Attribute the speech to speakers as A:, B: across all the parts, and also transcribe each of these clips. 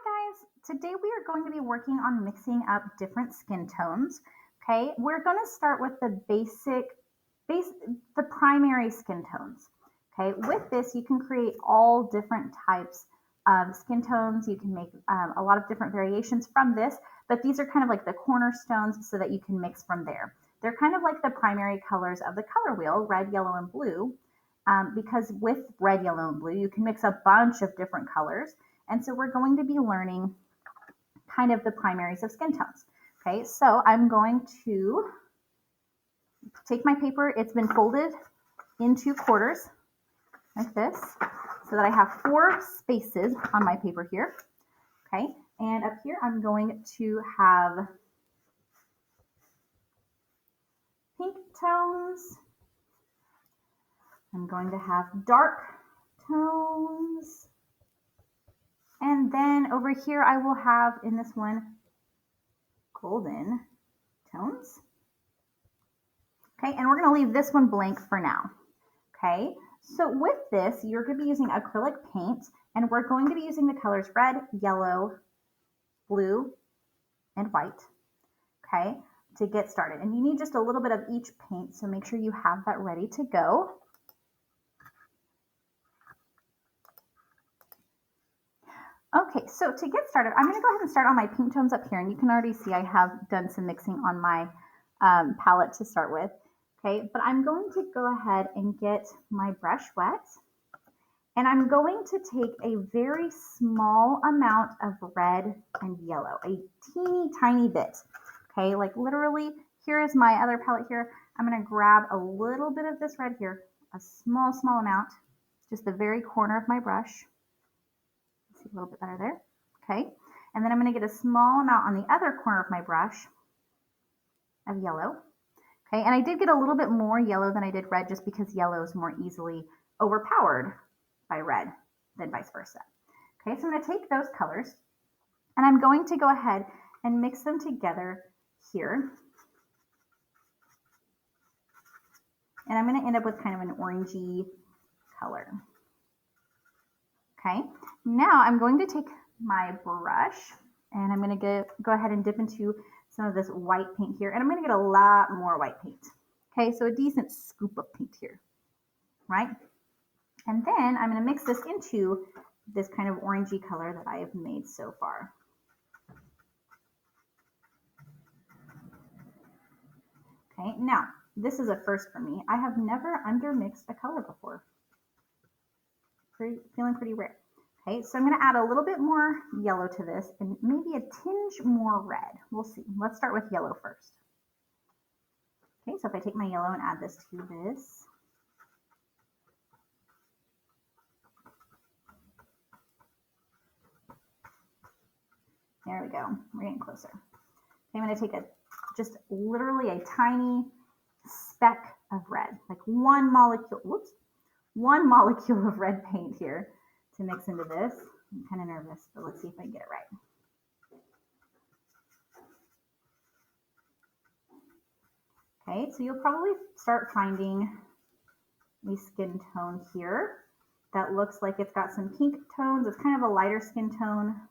A: guys, today we are going to be working on mixing up different skin tones. Okay, we're going to start with the the primary skin tones. Okay, with this you can create all different types of skin tones. You can make a lot of different variations from this, but these are kind of like the cornerstones so that you can mix from there. They're kind of like the primary colors of the color wheel, red, yellow, and blue, because with red, yellow, and blue, you can mix a bunch of different colors. And so we're going to be learning kind of the primaries of skin tones. Okay, so I'm going to take my paper. It's been folded into quarters like this so that I have 4 spaces on my paper here. Okay, and up here I'm going to have pink tones. I'm going to have dark tones. And then over here I will have, in this one, golden tones. Okay, and we're going to leave this one blank for now. Okay, so with this, you're going to be using acrylic paint, and we're going to be using the colors red, yellow, blue, and white, okay, to get started. And you need just a little bit of each paint, so make sure you have that ready to go. Okay, so to get started, I'm going to go ahead and start on my pink tones up here, and you can already see I have done some mixing on my palette to start with. Okay, but I'm going to go ahead and get my brush wet, and I'm going to take a very small amount of red and yellow, a teeny tiny bit. Okay, like literally, here is my other palette here. I'm going to grab a little bit of this red here, a small amount, just the very corner of my brush. See a little bit better there. Okay, and then I'm going to get a small amount on the other corner of my brush of yellow. Okay, and I did get a little bit more yellow than I did red just because yellow is more easily overpowered by red than vice versa. Okay, so I'm going to take those colors and I'm going to go ahead and mix them together here. And I'm going to end up with kind of an orangey color. Okay, now I'm going to take my brush and I'm going to go ahead and dip into some of this white paint here. And I'm going to get a lot more white paint. Okay, so a decent scoop of paint here, right? And then I'm going to mix this into this kind of orangey color that I have made so far. Okay, now this is a first for me. I have never undermixed a color before. Feeling pretty rare. Okay, so I'm going to add a little bit more yellow to this and maybe a tinge more red. We'll see. Let's start with yellow first. Okay, so if I take my yellow and add this to this. There we go. We're getting closer. Okay, I'm going to take just literally a tiny speck of red, like one molecule of red paint here to mix into this. I'm kind of nervous, but let's see if I get it right. Okay, so you'll probably start finding a skin tone here that looks like it's got some pink tones. It's kind of a lighter skin tone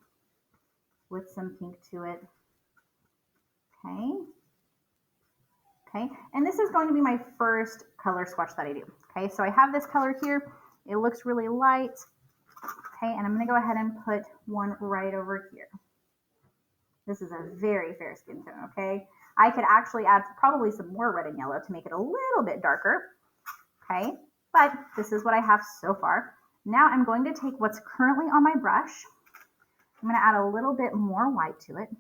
A: with some pink to it. Okay, and this is going to be my first color swatch that I do. Okay, so I have this color here. It looks really light. Okay, and I'm going to go ahead and put one right over here. This is a very fair skin tone, okay? I could actually add probably some more red and yellow to make it a little bit darker, okay? But this is what I have so far. Now I'm going to take what's currently on my brush. I'm going to add a little bit more white to it,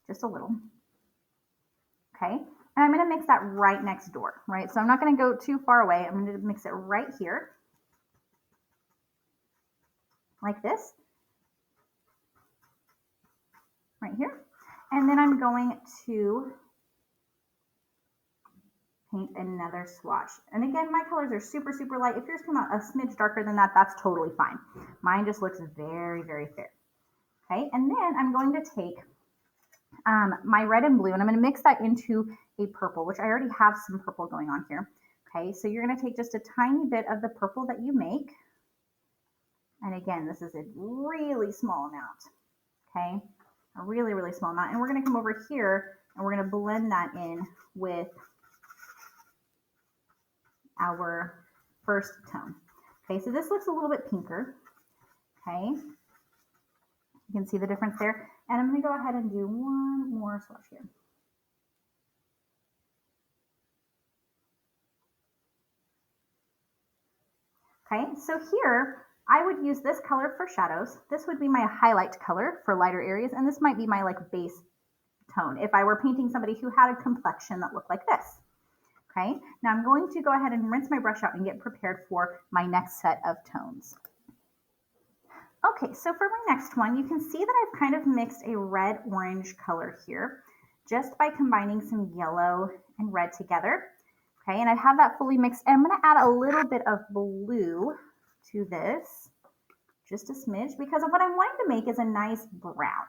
A: just a little, okay? And I'm going to mix that right next door, right? So I'm not going to go too far away. I'm going to mix it right here, like this, right here. And then I'm going to paint another swatch. And again, my colors are super light. If yours come out a smidge darker than that, that's totally fine. Mine just looks very fair. Okay, and then I'm going to take my red and blue, and I'm going to mix that into a purple, which I already have some purple going on here. Okay, so you're going to take just a tiny bit of the purple that you make, And again, this is a really small amount, okay? A really, really small amount. And we're gonna come over here and we're gonna blend that in with our first tone. Okay, so this looks a little bit pinker, okay? You can see the difference there. And I'm gonna go ahead and do one more swatch here. Okay, so here I would use this color for shadows. This would be my highlight color for lighter areas, and this might be my like base tone if I were painting somebody who had a complexion that looked like this. Okay, now I'm going to go ahead and rinse my brush out and get prepared for my next set of tones. Okay, so for my next one, you can see that I've kind of mixed a red-orange color here just by combining some yellow and red together. Okay, and I have that fully mixed. And I'm going to add a little bit of blue to this, just a smidge, because of what I'm wanting to make is a nice brown.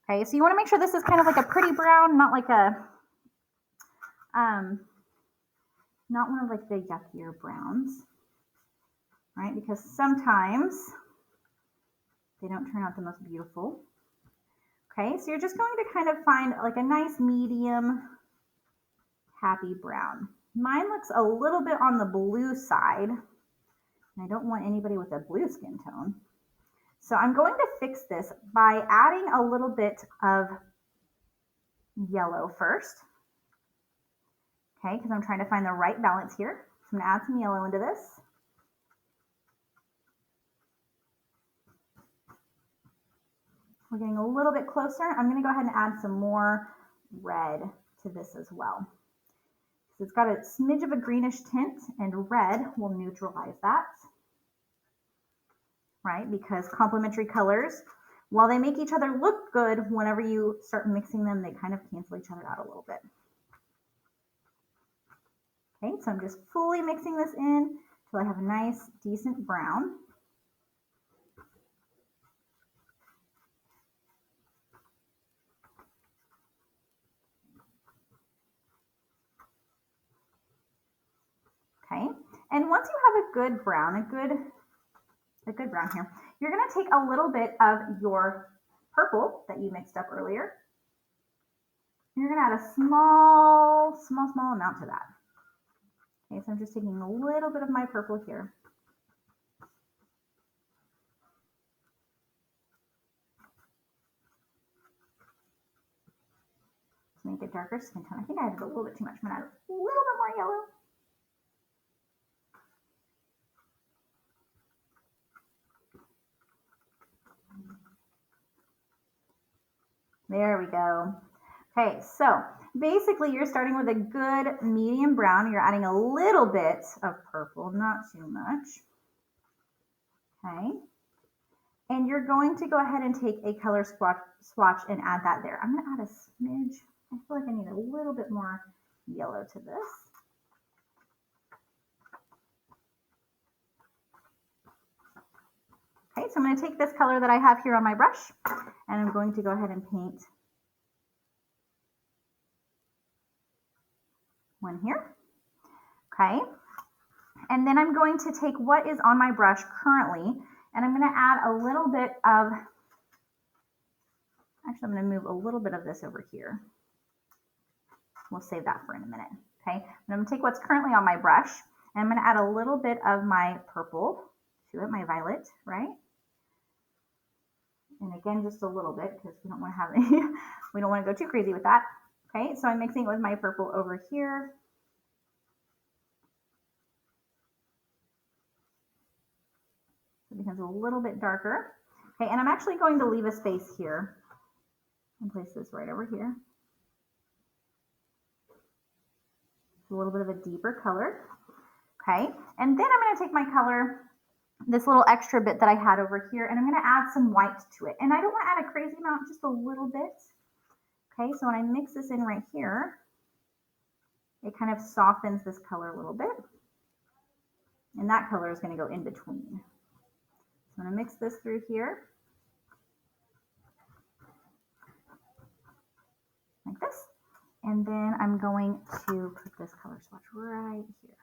A: Okay, so you want to make sure this is kind of like a pretty brown, not like a, not one of like the yuckier browns, right? Because sometimes they don't turn out the most beautiful. Okay, so you're just going to kind of find like a nice medium happy brown. Mine looks a little bit on the blue side, and I don't want anybody with a blue skin tone. So I'm going to fix this by adding a little bit of yellow first. Okay, because I'm trying to find the right balance here. So I'm going to add some yellow into this. We're getting a little bit closer. I'm going to go ahead and add some more red to this as well. So it's got a smidge of a greenish tint, and red will neutralize that, right? Because complementary colors, while they make each other look good, whenever you start mixing them, they kind of cancel each other out a little bit. Okay, so I'm just fully mixing this in until I have a nice, decent brown. Okay, and once you have a good brown, a good brown here, you're going to take a little bit of your purple that you mixed up earlier. You're going to add a small amount to that. Okay, so I'm just taking a little bit of my purple here. To make it darker skin tone. I think I added a little bit too much. I'm going to add a little bit more yellow. There we go. Okay, so basically you're starting with a good medium brown. You're adding a little bit of purple, not too much. Okay, and you're going to go ahead and take a color swatch and add that there. I'm going to add a smidge. I feel like I need a little bit more yellow to this. Okay, so I'm going to take this color that I have here on my brush, and I'm going to go ahead and paint one here. Okay, and then I'm going to take what is on my brush currently, and I'm going to add a little bit of, actually I'm going to move a little bit of this over here. We'll save that for in a minute. Okay, I'm going to take what's currently on my brush, and I'm going to add a little bit of my purple to it, my violet, right? And again, just a little bit, because we don't want to have any, we don't want to go too crazy with that. Okay, so I'm mixing it with my purple over here. It becomes a little bit darker. Okay, and I'm actually going to leave a space here and place this right over here. It's a little bit of a deeper color. Okay, and then I'm going to take my color, this little extra bit that I had over here, and I'm going to add some white to it. And I don't want to add a crazy amount, just a little bit. Okay, so when I mix this in right here, it kind of softens this color a little bit. And that color is going to go in between. So I'm going to mix this through here, like this. And then I'm going to put this color swatch right here.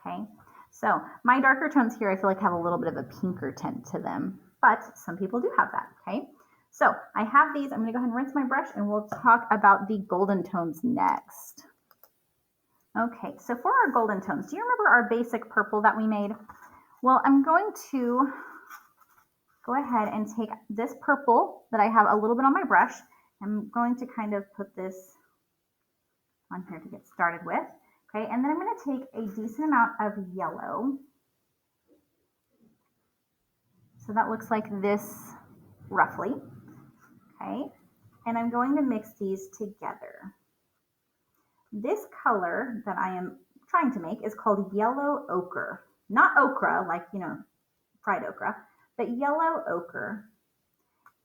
A: okay? So my darker tones here, I feel like have a little bit of a pinker tint to them, but some people do have that, okay? So I have these. I'm going to go ahead and rinse my brush, and we'll talk about the golden tones next. Okay, so for our golden tones, do you remember our basic purple that we made? Well, I'm going to go ahead and take this purple that I have a little bit on my brush. I'm going to kind of put this on here to get started with. Okay, and then I'm going to take a decent amount of yellow. So that looks like this roughly. Okay, and I'm going to mix these together. This color that I am trying to make is called yellow ochre. Not okra, like, you know, fried okra, but yellow ochre.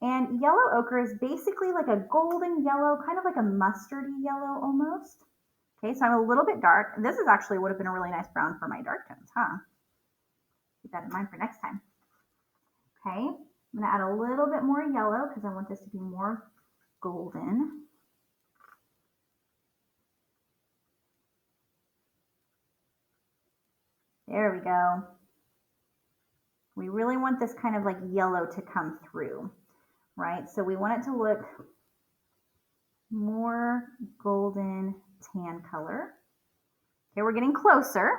A: And yellow ochre is basically like a golden yellow, kind of like a mustardy yellow almost. Okay, so I'm a little bit dark. This is actually would have been a really nice brown for my dark tones, huh? Keep that in mind for next time. Okay, I'm gonna add a little bit more yellow because I want this to be more golden. There we go. We really want this kind of like yellow to come through, right? So we want it to look more golden tan color. Okay, we're getting closer.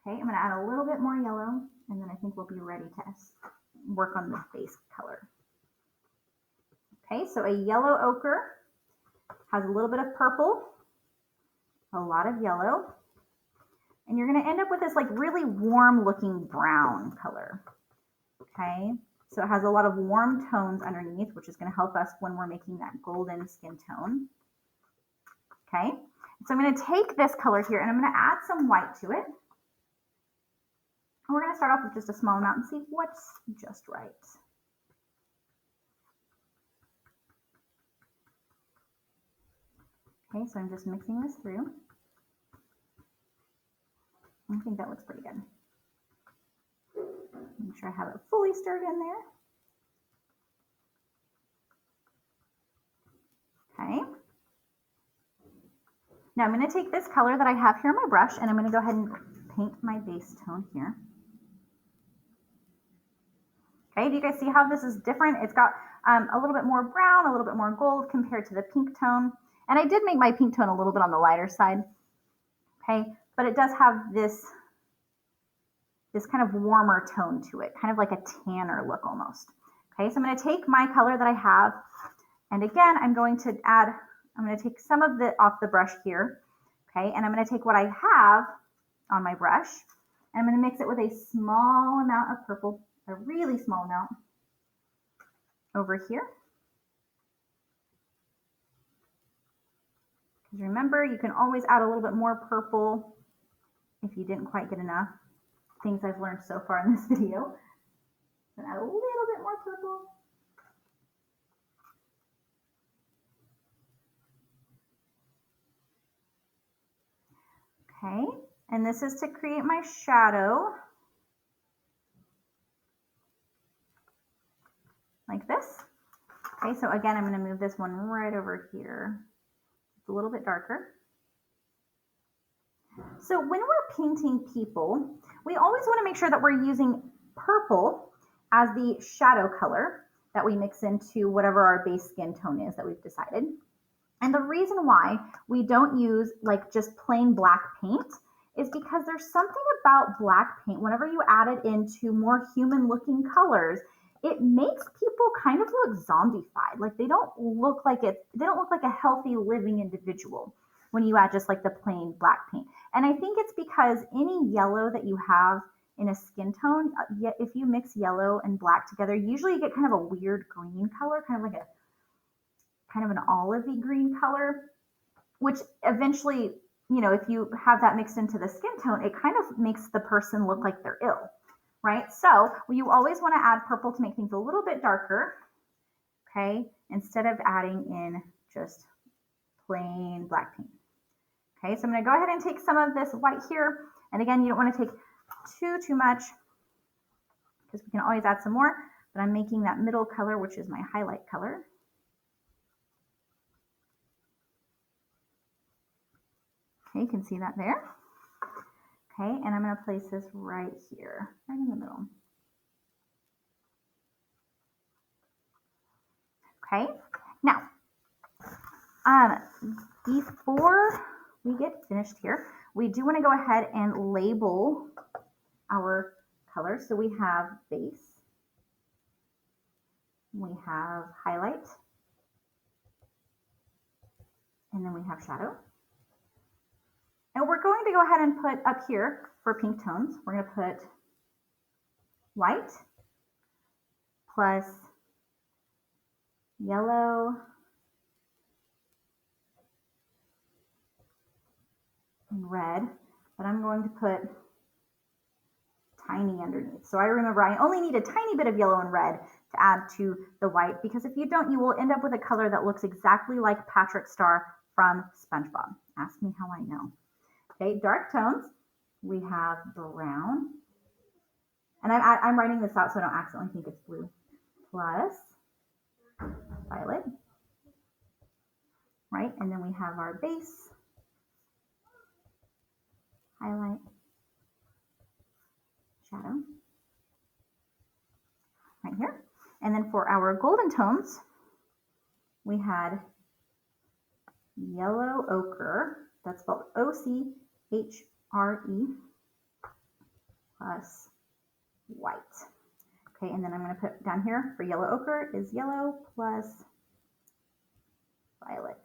A: Okay, I'm gonna add a little bit more yellow, and then I think we'll be ready to work on the base color. Okay, so a yellow ochre has a little bit of purple, a lot of yellow, and you're gonna end up with this like really warm looking brown color. Okay, so it has a lot of warm tones underneath, which is gonna help us when we're making that golden skin tone. Okay, so I'm gonna take this color here and I'm gonna add some white to it. And we're gonna start off with just a small amount and see what's just right. Okay, so I'm just mixing this through. I think that looks pretty good. Make sure I have it fully stirred in there. Okay. Now I'm going to take this color that I have here on my brush and I'm going to go ahead and paint my base tone here. Okay, do you guys see how this is different? It's got a little bit more brown, a little bit more gold compared to the pink tone. And I did make my pink tone a little bit on the lighter side. Okay, but it does have this kind of warmer tone to it, kind of like a tanner look almost. Okay, so I'm going to take my color that I have, and again, I'm going to take some of it off the brush here, okay, and I'm going to take what I have on my brush, and I'm going to mix it with a small amount of purple, a really small amount over here. Because remember, you can always add a little bit more purple if you didn't quite get enough. Things I've learned so far in this video. And add a little bit more purple. Okay, and this is to create my shadow. Like this. Okay, so again, I'm going to move this one right over here. It's a little bit darker. So when we're painting people, we always want to make sure that we're using purple as the shadow color that we mix into whatever our base skin tone is that we've decided. And the reason why we don't use like just plain black paint is because there's something about black paint, whenever you add it into more human looking colors, it makes people kind of look zombified. Like they don't look like a healthy living individual when you add just like the plain black paint. And I think it's because any yellow that you have in a skin tone, if you mix yellow and black together, usually you get kind of a weird green color, kind of like an olivey green color, which eventually, you know, if you have that mixed into the skin tone, it kind of makes the person look like they're ill, right? So you always want to add purple to make things a little bit darker, okay, instead of adding in just plain black paint. Okay, so I'm going to go ahead and take some of this white here. And again, you don't want to take too much because we can always add some more, but I'm making that middle color, which is my highlight color. Okay, you can see that there. Okay, and I'm going to place this right here, right in the middle. Okay, now, before we get finished here, we do want to go ahead and label our colors. So we have base, we have highlight, and then we have shadow. And we're going to go ahead and put up here for pink tones, we're going to put white plus yellow and red, but I'm going to put tiny underneath. So I remember I only need a tiny bit of yellow and red to add to the white, because if you don't, you will end up with a color that looks exactly like Patrick Star from SpongeBob. Ask me how I know. Okay, dark tones, we have brown, and I'm writing this out so I don't accidentally think it's blue, plus violet, right? And then we have our base, highlight, shadow, right here. And then for our golden tones, we had yellow ochre, that's spelled O-C-H-R-E, plus white. Okay, and then I'm going to put down here for yellow ochre is yellow plus violet.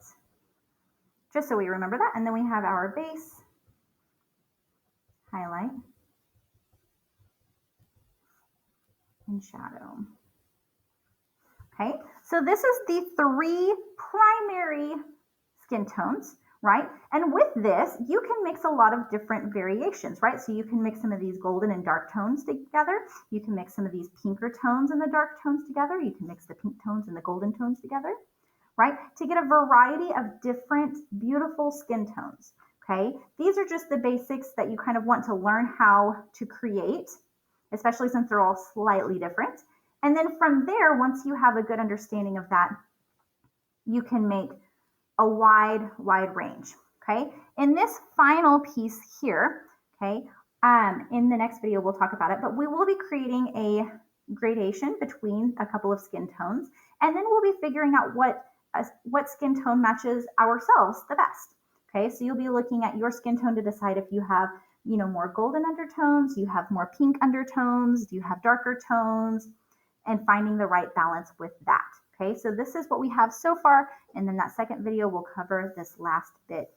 A: Just so we remember that. And then we have our base, highlight, and shadow. Okay, so this is the 3 primary skin tones, right? And with this, you can mix a lot of different variations, right? So you can mix some of these golden and dark tones together. You can mix some of these pinker tones and the dark tones together. You can mix the pink tones and the golden tones together, right? To get a variety of different beautiful skin tones, okay? These are just the basics that you kind of want to learn how to create, especially since they're all slightly different. And then from there, once you have a good understanding of that, you can make a wide range, okay? In this final piece here, okay, in the next video, we'll talk about it, but we will be creating a gradation between a couple of skin tones, and then we'll be figuring out what skin tone matches ourselves the best, okay? So you'll be looking at your skin tone to decide if you have, you know, more golden undertones, you have more pink undertones, do you have darker tones, and finding the right balance with that. Okay, so this is what we have so far, and then that second video will cover this last bit